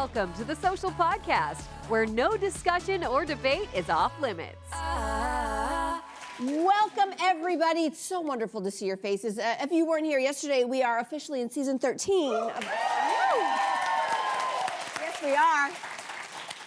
Welcome to the Social Podcast, where no discussion or debate is off limits. Welcome, everybody. It's so wonderful to see your faces. If you weren't here yesterday, we are officially in season 13. Yes, we are.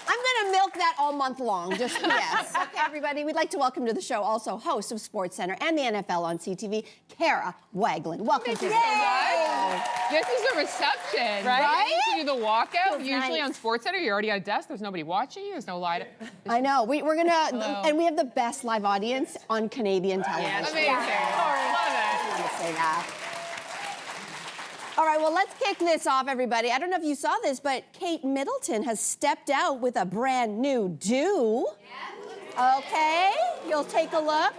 I'm going to milk that all month long, just yes. Okay, everybody, we'd like to welcome to the show also host of SportsCenter and the NFL on CTV, Kara Wagland. Welcome to the show. This is a reception, right? You do the walkout. Usually nice. on SportsCenter, you're already at a desk. There's nobody watching you. There's no light. I know. We're going to, and we have the best live audience on Canadian television. Amazing. Love it. To say that. All right, well, let's kick this off, everybody. I don't know if you saw this, but Kate Middleton has stepped out with a brand new do. Yeah. Okay, you'll take a look.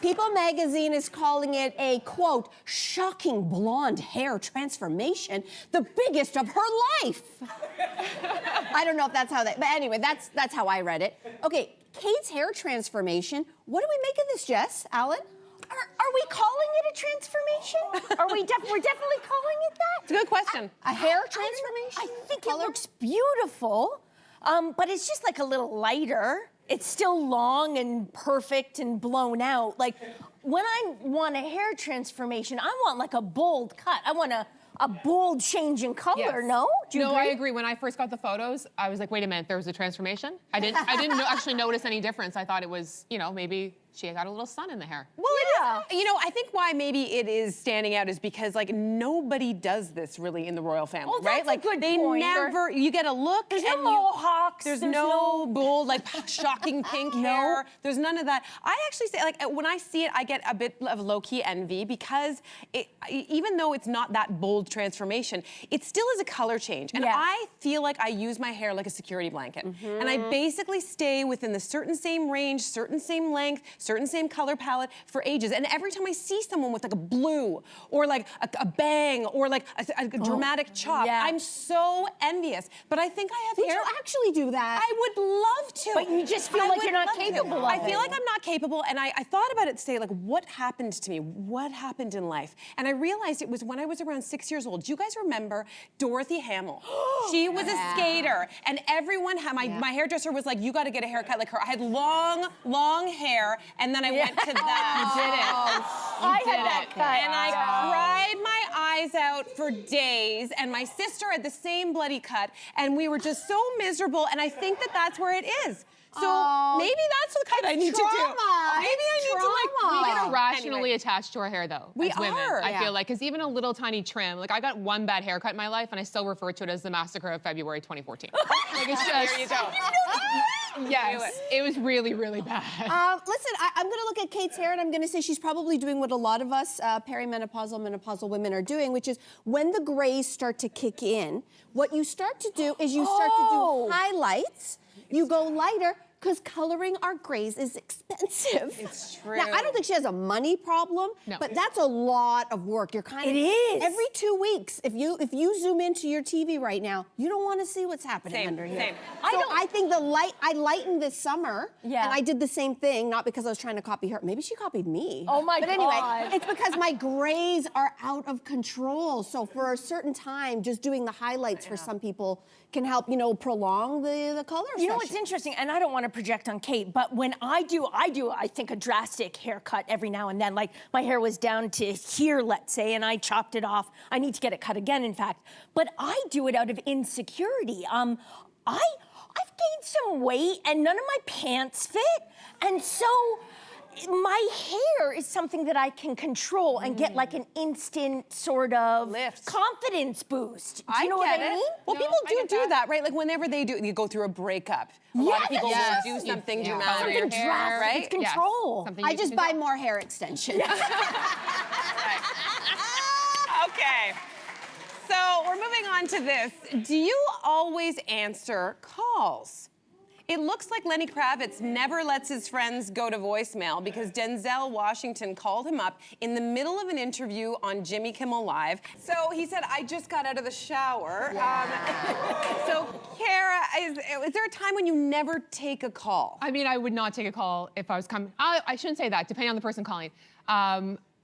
People magazine is calling it a, quote, shocking blonde hair transformation, the biggest of her life. I don't know if that's how they, but anyway, that's how I read it. Okay, Kate's hair transformation. What do we make of this, Jess Allen? Are we calling it a transformation? We're definitely calling it that? It's a good question. A hair transformation? I think it looks beautiful, but it's just like a little lighter. It's still long and perfect and blown out. Like, when I want a hair transformation, I want like a bold cut. I want a bold change in color, Yes. no? Do you agree? I agree. When I first got the photos, I was like, wait a minute, there was a transformation? I didn't actually notice any difference. I thought it was, maybe she got a little sun in the hair. Well, it is. I think why maybe it is standing out is because like nobody does this really in the royal family, Oh, right? that's a Like good they point. never. You get a look. There's and no mohawks. There's no bold, like shocking pink hair. There's none of that. I actually say, like, when I see it, I get a bit of low-key envy because even though it's not that bold transformation, it still is a color change. And I feel like I use my hair like a security blanket. And I basically stay within the certain same range, certain same length, certain same color palette for ages. And every time I see someone with like a blue or like a bang or like a dramatic chop, I'm so envious. But I think I have hair. Would you actually do that? I would love to. But you just feel like you're not capable of I it. feel like I'm not capable, and I thought about it today, like, what happened to me? What happened in life? And I realized it was when I was around 6 years old. Do you guys remember Dorothy Hamill? She was a skater, and everyone had, my hairdresser was like, you got to get a haircut like her. I had long, long hair, and then I went to that. You did it. I had that cut. And I cried my eyes out for days, and my sister had the same bloody cut, and we were just so miserable, and I think that that's where it is. So maybe that's the cut I need to do. Maybe I need to like. We get irrationally attached to our hair, though. We as women, are. I feel like, because even a little tiny trim, like I got one bad haircut in my life, and I still refer to it as the massacre of February 2014. Like it's just. There you go. Yes, it was really, really bad. Listen, I'm going to look at Kate's hair and I'm going to say she's probably doing what a lot of us perimenopausal, menopausal women are doing, which is when the grays start to kick in, what you start to do is you start to do highlights. You go lighter because coloring our grays is expensive. It's true. Now, I don't think she has a money problem, but that's a lot of work. You're kind of every 2 weeks. If you zoom into your TV right now, you don't want to see what's happening under here. So I think I lightened this summer, and I did the same thing, not because I was trying to copy her. Maybe she copied me. Oh my God. But anyway, it's because my grays are out of control. So for a certain time, just doing the highlights for some people can help, prolong the color session. You know what's interesting, and I don't want to project on Kate, but when I do, I think, a drastic haircut every now and then. Like, my hair was down to here, let's say, and I chopped it off. I need to get it cut again, in fact. But I do it out of insecurity. I've gained some weight, and none of my pants fit. And so my hair is something that I can control and get like an instant sort of confidence boost. Do you know what I mean? Well, people do that, right? Like whenever they do, you go through a breakup. A lot of people will do something dramatic. Something drastic, right? it's control. I just buy more hair extensions. Okay. So we're moving on to this. Do you always answer calls? It looks like Lenny Kravitz never lets his friends go to voicemail because Denzel Washington called him up in the middle of an interview on Jimmy Kimmel Live. So he said, I just got out of the shower. So Kara, is there a time when you never take a call? I mean, I would not take a call if I was coming. I shouldn't say that, depending on the person calling.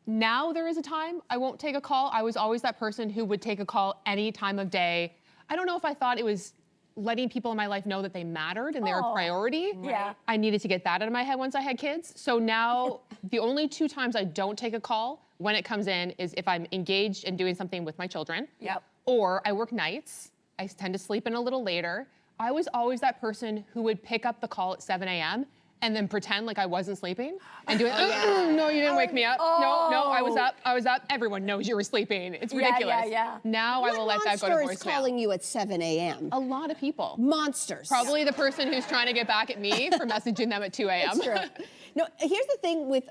Now there is a time I won't take a call. I was always that person who would take a call any time of day. I don't know if I thought it was letting people in my life know that they mattered and they were a priority. Yeah. I needed to get that out of my head once I had kids. So now the only 2 times I don't take a call when it comes in is if I'm engaged and doing something with my children. Yep. Or I work nights. I tend to sleep in a little later. I was always that person who would pick up the call at 7 a.m. and then pretend like I wasn't sleeping and do it. No, you didn't wake me up. No, I was up. Everyone knows you were sleeping. It's ridiculous. Yeah. Now I will let that go to monster is voicemail. calling you at 7 a.m.? A lot of people. Monsters. Probably the person who's trying to get back at me for messaging them at 2 a.m. That's true. No, here's the thing with,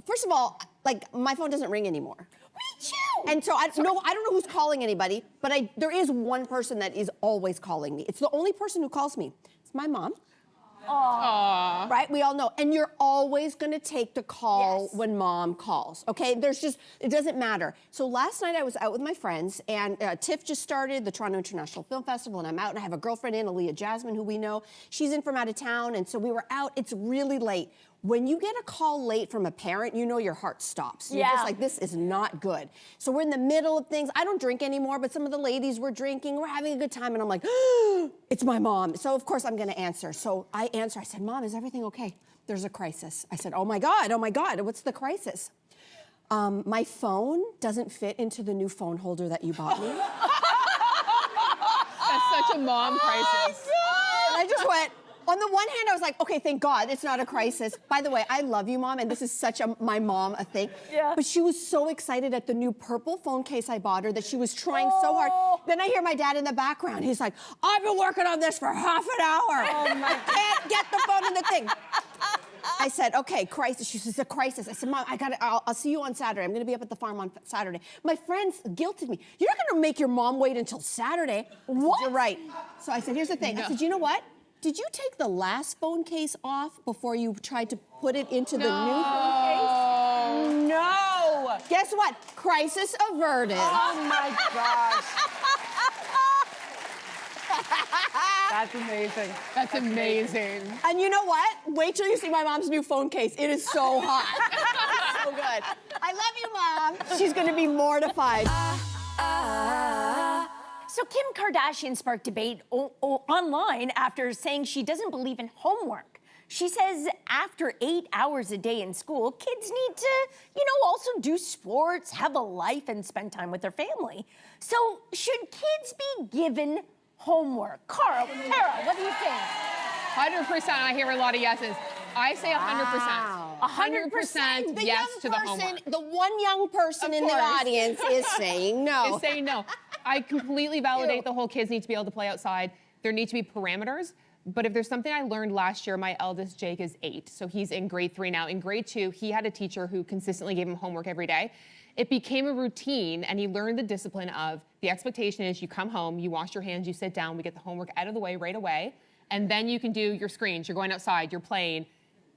first of all, like, my phone doesn't ring anymore. Me too. And so I don't know who's calling anybody, but there is one person that is always calling me. It's the only person who calls me. It's my mom. Aww. Right? We all know. And you're always going to take the call when mom calls, okay? It doesn't matter. So last night I was out with my friends, and TIFF just started, the Toronto International Film Festival, and I'm out, and I have a girlfriend in, Aaliyah Jasmine, who we know. She's in from out of town, and so we were out. It's really late. When you get a call late from a parent, you know your heart stops. You're just like, this is not good. So we're in the middle of things. I don't drink anymore, but some of the ladies were drinking. We're having a good time, and I'm like, it's my mom. So of course I'm gonna answer. So I answer. I said, Mom, is everything okay? There's a crisis. I said, oh my God, what's the crisis? My phone doesn't fit into the new phone holder that you bought me. That's such a mom crisis. And I just went, on the one hand, I was like, okay, thank God it's not a crisis. By the way, I love you, Mom, and this is such my mom a thing. Yeah. But she was so excited at the new purple phone case I bought her that she was trying so hard. Then I hear my dad in the background. He's like, I've been working on this for half an hour. Oh my! Can't get the phone in the thing. I said, okay, crisis. She says, a crisis. I said, Mom, I'll see you on Saturday. I'm gonna be up at the farm on Saturday. My friends guilted me. You're not gonna make your mom wait until Saturday. What? You're right. So I said, here's the thing. I said, you know what? Did you take the last phone case off before you tried to put it into the new phone case? No! Guess what? Crisis averted. Oh my gosh. That's amazing. That's amazing. And you know what? Wait till you see my mom's new phone case. It is so hot. So good. I love you, Mom. She's gonna be mortified. So Kim Kardashian sparked debate online after saying she doesn't believe in homework. She says after 8 hours a day in school, kids need to, also do sports, have a life, and spend time with their family. So should kids be given homework? Carl, Tara, what do you think? 100%. I hear a lot of yeses. I say 100%. Wow. 100% The yes young to the person, homework. the one young person Of in the course. audience is saying no. Is saying no. I completely validate the whole kids need to be able to play outside. There need to be parameters. But if there's something I learned last year, my eldest Jake is 8, so he's in grade 3 now. In grade 2, he had a teacher who consistently gave him homework every day. It became a routine, and he learned the discipline of the expectation is you come home, you wash your hands, you sit down, we get the homework out of the way right away, and then you can do your screens, you're going outside, you're playing.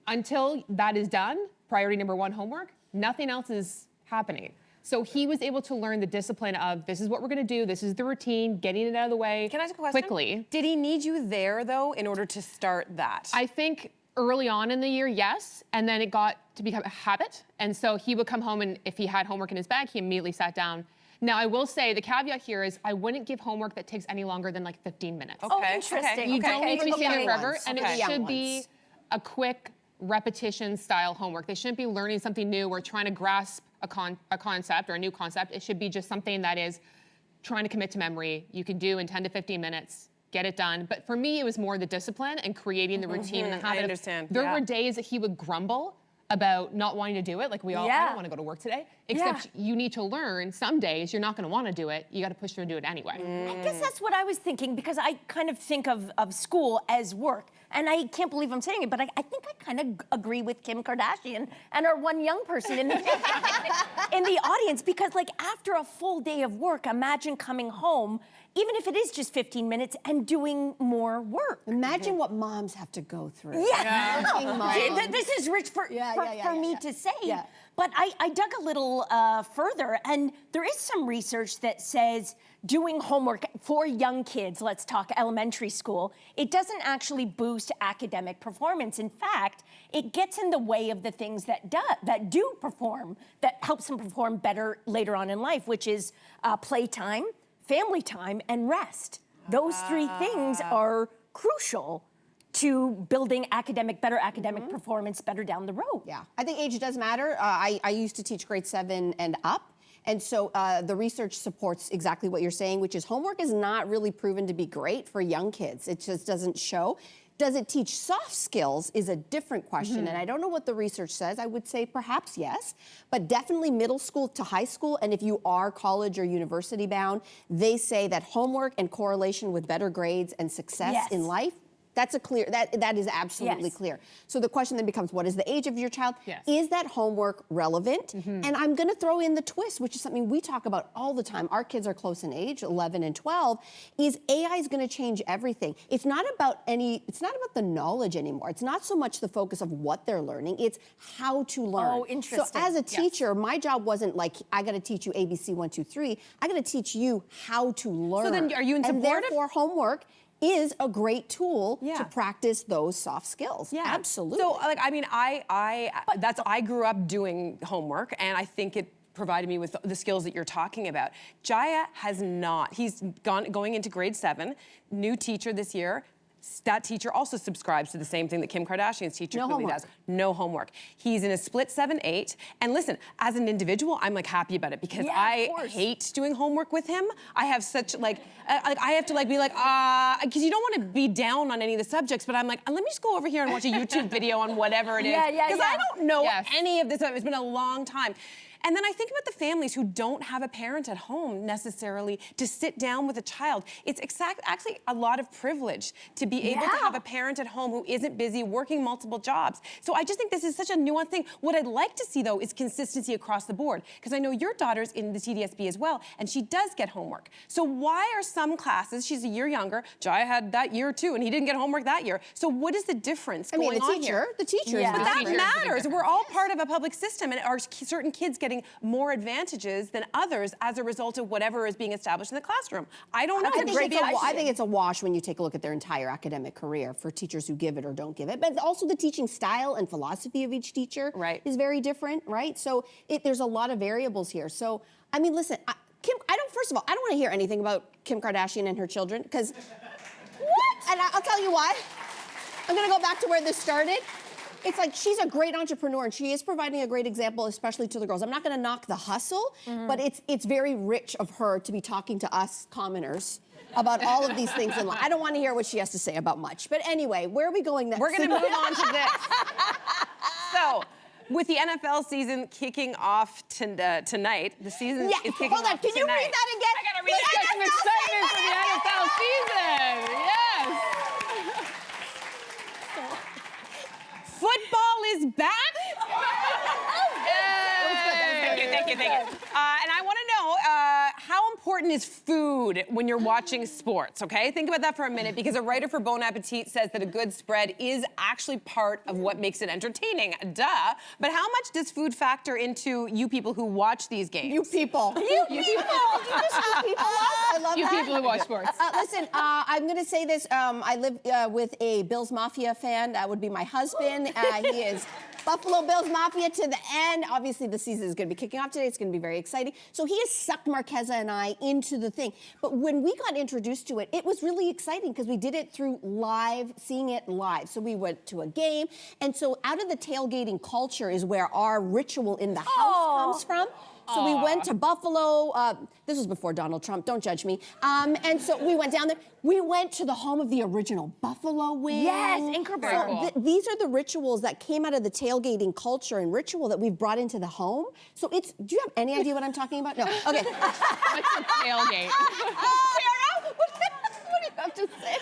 Until that is done, priority number 1, homework, nothing else is happening. So he was able to learn the discipline of this is what we're gonna do, this is the routine, getting it out of the way Can I ask a question? quickly. Did he need you there, though, in order to start that? I think early on in the year, yes, and then it got to become a habit. And so he would come home, and if he had homework in his bag, he immediately sat down. Now, I will say the caveat here is I wouldn't give homework that takes any longer than like 15 minutes. Oh, interesting. You don't need to be For the sitting there young forever, ones. and Okay. it should be a quick repetition style homework. They shouldn't be learning something new or trying to grasp a concept or a new concept. It should be just something that is trying to commit to memory. You can do in 10 to 15 minutes, get it done. But for me, it was more the discipline and creating the routine and the habit. I understand. There were days that he would grumble about not wanting to do it. Like I don't want to go to work today. Except you need to learn some days you're not going to want to do it. You got to push through and do it anyway. I guess that's what I was thinking because I kind of think of school as work. And I can't believe I'm saying it, but I think I kind of agree with Kim Kardashian and our one young person in the audience because like after a full day of work, imagine coming home, even if it is just 15 minutes, and doing more work. Imagine what moms have to go through. Yeah. Working moms. This is rich for me to say. Yeah. But I dug a little further, and there is some research that says doing homework for young kids, let's talk elementary school, it doesn't actually boost academic performance. In fact, it gets in the way of the things that do perform, that helps them perform better later on in life, which is playtime, family time, and rest. Those three things are crucial to building better academic performance better down the road. Yeah, I think age does matter. I used to teach grade 7 and up. And so the research supports exactly what you're saying, which is homework is not really proven to be great for young kids. It just doesn't show. Does it teach soft skills is a different question. And I don't know what the research says. I would say perhaps yes, but definitely middle school to high school. And if you are college or university bound, they say that homework and correlation with better grades and success in life, that's a clear, that is absolutely clear. So the question then becomes, what is the age of your child? Is that homework relevant? And I'm gonna throw in the twist, which is something we talk about all the time. Our kids are close in age, 11 and 12, is AI is gonna change everything. It's not about the knowledge anymore. It's not so much the focus of what they're learning, it's how to learn. Oh, interesting. So as a teacher, my job wasn't like, I gotta teach you ABC 1, 2, 3. I gotta teach you how to learn. So then are you in support and therefore homework is a great tool to practice those soft skills. Yeah, absolutely. So, like, I mean, I grew up doing homework, and I think it provided me with the skills that you're talking about. Jaya has not. He's going into grade 7, new teacher this year. That teacher also subscribes to the same thing that Kim Kardashian's teacher clearly does. No homework. He's in a split 7-8. And listen, as an individual, I'm like happy about it because I hate doing homework with him. I have such like I have to like be like, because you don't want to be down on any of the subjects, but I'm like, let me just go over here and watch a YouTube video on whatever it is. Because I don't know any of this stuff. It's been a long time. And then I think about the families who don't have a parent at home necessarily to sit down with a child. It's actually a lot of privilege to be able to have a parent at home who isn't busy working multiple jobs. So I just think this is such a nuanced thing. What I'd like to see, though, is consistency across the board. Because I know your daughter's in the TDSB as well, and she does get homework. So why are some classes, she's a year younger, Jaya had that year too, and he didn't get homework that year. So what is the difference going on here? The teacher. But that matters. We're all part of a public system, and are certain kids getting more advantages than others as a result of whatever is being established in the classroom? I don't know. I think it's a wash when you take a look at their entire academic career for teachers who give it or don't give it. But also the teaching style and philosophy of each teacher is very different, right? So there's a lot of variables here. So, I mean, listen, Kim, first of all, I don't want to hear anything about Kim Kardashian and her children, because And I'll tell you why. I'm going to go back to where this started. It's like she's a great entrepreneur and she is providing a great example, especially to the girls. I'm not going to knock the hustle, but it's very rich of her to be talking to us commoners about all of these things in life. I don't want to hear what she has to say about much. But anyway, where are we going next? We're going to move on to this. So, with the NFL season kicking off tonight, the season is kicking off tonight. Hold on, can you read that again? I got to read that. Some excitement for the NFL season. Yes. Football is back. Thank you. And I want to know, how important is food when you're watching sports, okay? Think about that for a minute, because a writer for Bon Appetit says that a good spread is actually part of what makes it entertaining. Duh. But how much does food factor into you people who watch these games? You people. You people. Did you just you people? I love you that. You people who watch sports. Listen, I'm going to say this. I live with a Bills Mafia fan. That would be my husband. He is Buffalo Bills Mafia to the end. Obviously, the season is going to be kicking off today. It's going to be very exciting. So he has sucked Marqueza and I into the thing. But when we got introduced to it, it was really exciting because we did it through seeing it live. So we went to a game. And so out of the tailgating culture is where our ritual in the house comes from. So we went to Buffalo. This was before Donald Trump. Don't judge me. And so we went down there. We went to the home of the original Buffalo wing. Yes, incredible. So these are the rituals that came out of the tailgating culture and ritual that we've brought into the home. So do you have any idea what I'm talking about? No. Okay. What's a tailgate? Tara, what do you have to say?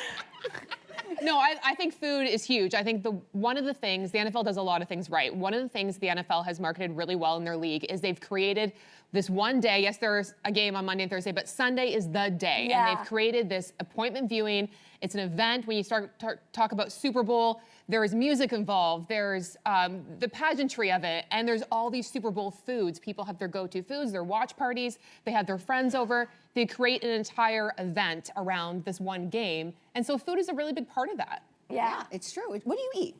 No, I think food is huge. I think one of the things, the NFL does a lot of things right. One of the things the NFL has marketed really well in their league is they've created this one day. Yes, there's a game on Monday and Thursday, but Sunday is the day. Yeah. And they've created this appointment viewing. It's an event. When you start talk about Super Bowl, there is music involved. There's the pageantry of it. And there's all these Super Bowl foods. People have their go-to foods, their watch parties. They have their friends over. They create an entire event around this one game. And so food is a really big part of that. Yeah, it's true. What do you eat?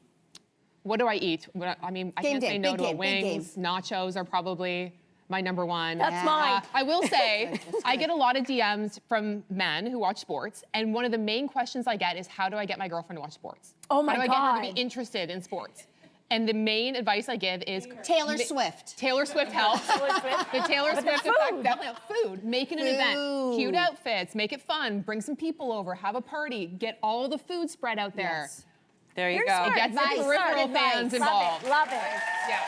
What do I eat? I mean, I can't say no to a wings. Nachos are probably my number one. That's mine. I will say, I get a lot of DMs from men who watch sports, and one of the main questions I get is, how do I get my girlfriend to watch sports? Oh my How do I get her to God. be interested in sports? And the main advice I give is Taylor Swift. Taylor Swift helps. The Taylor Swift effect, definitely. Food. Make it an event. Cute outfits. Make it fun. Bring some people over. Have a party. Get all the food spread out there. Yes. There you You're go. smart. Get the Nice. peripheral Smart fans advice. involved. Love it. Yeah.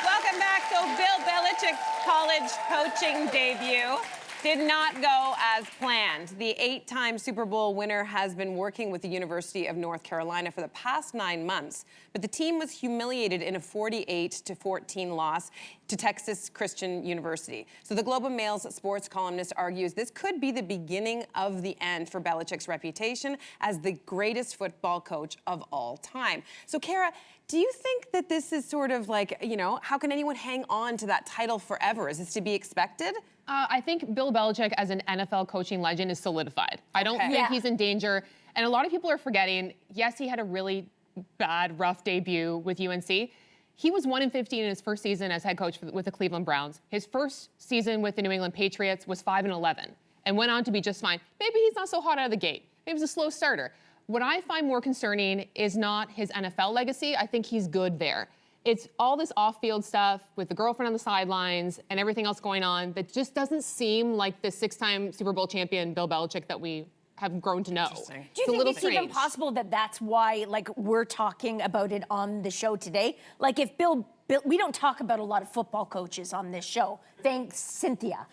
Welcome back. So Bill Belichick's college coaching debut did not go as planned. The 8-time Super Bowl winner has been working with the University of North Carolina for the past 9 months, but the team was humiliated in a 48-14 loss to Texas Christian University. So the Globe and Mail's sports columnist argues this could be the beginning of the end for Belichick's reputation as the greatest football coach of all time. So Kara, do you think that this is sort of like, you know, how can anyone hang on to that title forever? Is this to be expected? I think Bill Belichick as an NFL coaching legend is solidified. I don't think he's in danger. And a lot of people are forgetting, yes, he had a really bad, rough debut with UNC. He was 1-15 in his first season as head coach with the Cleveland Browns. His first season with the New England Patriots was 5-11 and went on to be just fine. Maybe he's not so hot out of the gate. Maybe he's a slow starter. What I find more concerning is not his NFL legacy. I think he's good there. It's all this off-field stuff with the girlfriend on the sidelines and everything else going on that just doesn't seem like the 6-time Super Bowl champion Bill Belichick that we have grown to know. Do you think it's even possible that that's why, like, we're talking about it on the show today? Like, if Bill, we don't talk about a lot of football coaches on this show. Thanks, Cynthia.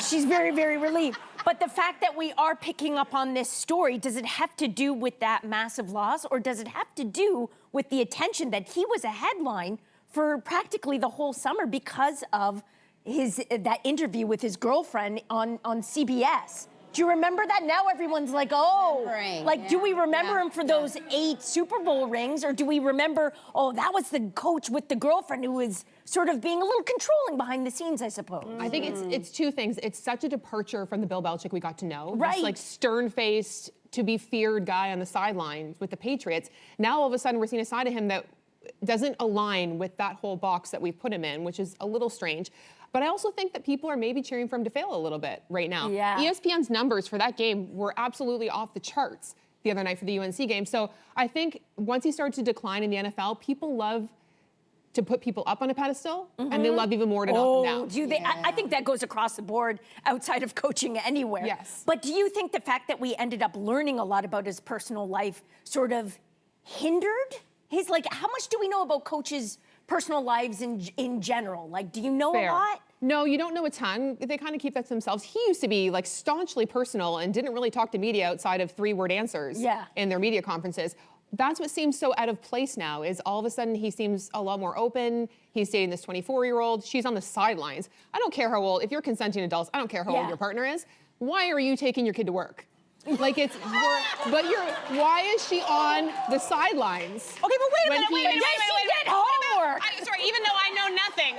She's very, very relieved. But the fact that we are picking up on this story, does it have to do with that massive loss, or does it have to do with the attention that he was a headline for practically the whole summer because of that interview with his girlfriend on CBS? Do you remember that? Now everyone's like, oh, like, do we remember him for those 8 Super Bowl rings, or do we remember, oh, that was the coach with the girlfriend who was sort of being a little controlling behind the scenes, I suppose? I think it's two things. It's such a departure from the Bill Belichick we got to know. Right. This, like, stern-faced, to-be-feared guy on the sidelines with the Patriots. Now, all of a sudden, we're seeing a side of him that doesn't align with that whole box that we've put him in, which is a little strange. But I also think that people are maybe cheering for him to fail a little bit right now. Yeah. ESPN's numbers for that game were absolutely off the charts the other night for the UNC game. So I think once he started to decline in the NFL, people love to put people up on a pedestal, and they love even more to knock them down. Do they? I think that goes across the board outside of coaching anywhere. Yes. But do you think the fact that we ended up learning a lot about his personal life sort of hindered his, like, how much do we know about coaches' personal lives in general? Like, do you know a lot? No, you don't know a ton. They kind of keep that to themselves. He used to be, like, staunchly personal and didn't really talk to media outside of 3-word answers in their media conferences. That's what seems so out of place now, is all of a sudden he seems a lot more open. He's dating this 24-year-old. She's on the sidelines. I don't care how old, if you're consenting adults, I don't care how old your partner is. Why are you taking your kid to work? Like, why is she on the sidelines? Okay, but wait a minute, wait a minute. She did homework. Sorry, even though I know nothing.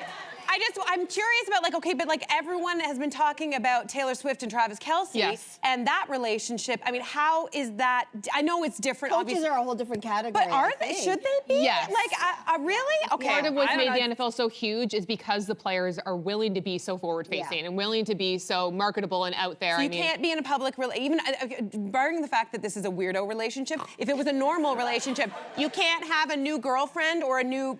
I'm curious about, like, okay, but, like, everyone has been talking about Taylor Swift and Travis Kelce and that relationship. I mean, how is that? I know it's different. Coaches obviously, are a whole different category. but are they? Should they be? Yes. Like, really? Okay. Part of what's made the NFL so huge is because the players are willing to be so forward-facing and willing to be so marketable and out there. So you can't be in a public even barring the fact that this is a weirdo relationship. If it was a normal relationship, you can't have a new girlfriend or a new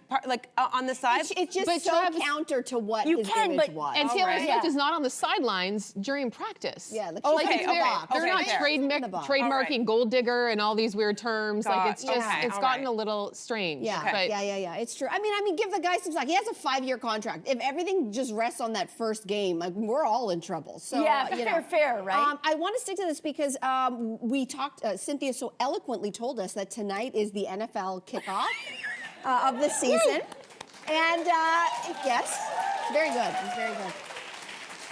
on the side. It's just so counter to what his image was. And Taylor Swift is not on the sidelines during practice. Yeah, they're not trademarking trademarking gold digger and all these weird terms. Like, it's just it's gotten a little strange. Yeah. It's true. I mean, give the guy some slack. He has a 5-year contract. If everything just rests on that first game, like, we're all in trouble. So fair, right? I want to stick to this because we talked. Cynthia so eloquently told us that tonight is the NFL kickoff of the season. And yes, very good. It's very good.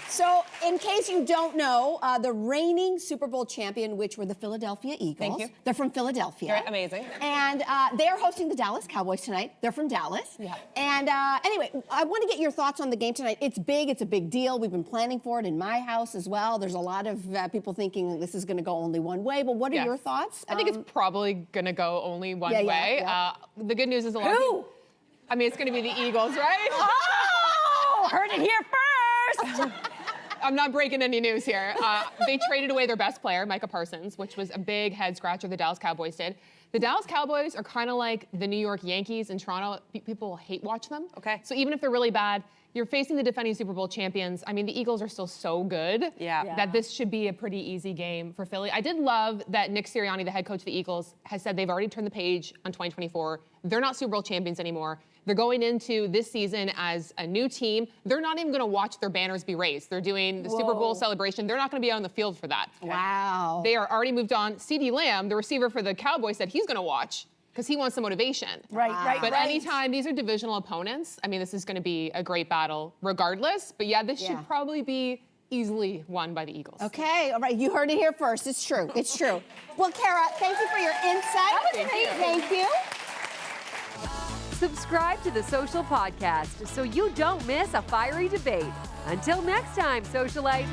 So, in case you don't know, the reigning Super Bowl champion, which were the Philadelphia Eagles. Thank you. They're from Philadelphia. You're amazing. And they're hosting the Dallas Cowboys tonight. They're from Dallas. Yeah. And anyway, I want to get your thoughts on the game tonight. It's big. It's a big deal. We've been planning for it in my house as well. There's a lot of people thinking this is going to go only one way. But what are your thoughts? I think it's probably going to go only one way. Yeah. The good news is a lot of people... I mean, it's going to be the Eagles, right? Oh, heard it here first. I'm not breaking any news here. They traded away their best player, Micah Parsons, which was a big head scratcher the Dallas Cowboys did. The Dallas Cowboys are kind of like the New York Yankees in Toronto. People hate watch them. Okay. So even if they're really bad, you're facing the defending Super Bowl champions. I mean, the Eagles are still so good that this should be a pretty easy game for Philly. I did love that Nick Sirianni, the head coach of the Eagles, has said they've already turned the page on 2024. They're not Super Bowl champions anymore. They're going into this season as a new team. They're not even going to watch their banners be raised. They're doing the Super Bowl celebration. They're not going to be out on the field for that. Wow. They are already moved on. CeeDee Lamb, the receiver for the Cowboys, said he's going to watch because he wants the motivation. Right. But anytime these are divisional opponents, I mean, this is going to be a great battle regardless. But yeah, this should probably be easily won by the Eagles. Okay, all right, you heard it here first. It's true, it's true. Well, Kara, thank you for your insight. That was amazing. Thank you. Subscribe to the Social Podcast so you don't miss a fiery debate. Until next time, socialites.